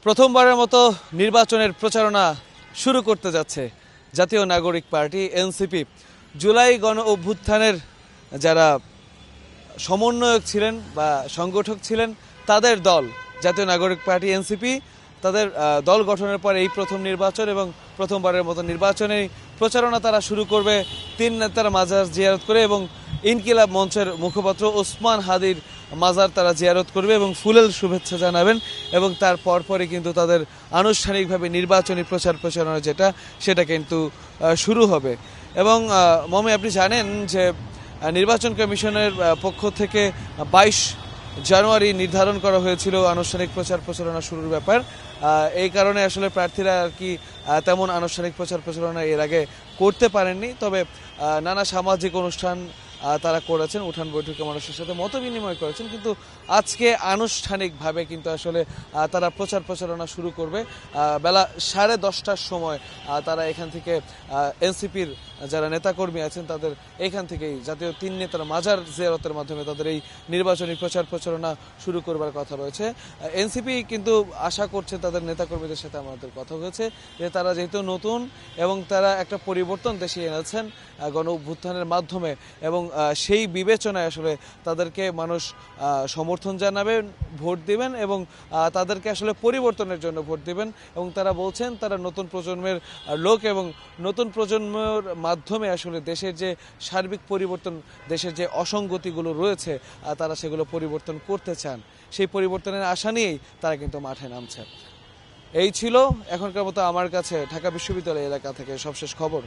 প্রথমবারের মতো নির্বাচনের প্রচারণা শুরু করতে যাচ্ছে জাতীয় নাগরিক পার্টি এনসিপি। জুলাই গণ অভ্যুত্থানের যারা সমন্বয়ক ছিলেন বা সংগঠক ছিলেন তাদের দল জাতীয় নাগরিক পার্টি এনসিপি, তাদের দল গঠনের পর এই প্রথম নির্বাচন এবং প্রথমবারের মতো নির্বাচনে প্রচারণা তারা শুরু করবে তিন নেতার মাজার জিয়ারত করে এবং ইনকিলাব মঞ্চের মুখপাত্র ওসমান হাদির মাজার তারা জিয়ারত করবে এবং ফুলেল শুভেচ্ছা জানাবেন এবং তার পরপরই কিন্তু তাদের আনুষ্ঠানিকভাবে নির্বাচনী প্রচারণা সেটা কিন্তু শুরু হবে। এবং মমি, আপনি জানেন যে নির্বাচন কমিশনের পক্ষ থেকে 22 জানুয়ারি নির্ধারণ করা হয়েছিল আনুষ্ঠানিক প্রচারণা শুরুর ব্যাপার। এই কারণে আসলে প্রার্থীরা আর কি তেমন আনুষ্ঠানিক প্রচারণা এর আগে করতে পারেননি, তবে নানা সামাজিক অনুষ্ঠান তারা করেছেন, উঠান বৈঠকে মানুষের সাথে মত বিনিময় করেছেন, কিন্তু আজকে আনুষ্ঠানিকভাবে কিন্তু আসলে তারা প্রচারণা শুরু করবে বেলা 10:30টার সময়। তারা এখান থেকে এনসিপির যারা নেতাকর্মী আছেন তাদের এখান থেকেই জাতীয় তিন নেতার মাজার জিয়ারতের মাধ্যমে তাদের এই নির্বাচনী প্রচারণা শুরু করবার কথা রয়েছে। এনসিপি কিন্তু আশা করছে, তাদের নেতাকর্মীদের সাথে আমাদের কথা হয়েছে, যে তারা যেহেতু নতুন এবং তারা একটা পরিবর্তন দেশে এনেছেন গণ অভ্যুত্থানের মাধ্যমে এবং সেই বিবেচনায় আসলে তাদেরকে মানুষ সমর্থন জানাবেন, ভোট দিবেন এবং তাদেরকে আসলে পরিবর্তনের জন্য ভোট দিবেন। এবং তারা বলছেন তারা নতুন প্রজন্মের লোক এবং নতুন প্রজন্মের মাধ্যমে আসলে দেশের যে সার্বিক পরিবর্তন, দেশের যে অসঙ্গতিগুলো রয়েছে তারা সেগুলো পরিবর্তন করতে চান। সেই পরিবর্তনের আশা নিয়েই তারা কিন্তু মাঠে নামছে। এই ছিল এখনকার মতো আমার কাছে ঢাকা বিশ্ববিদ্যালয় এলাকা থেকে সবশেষ খবর।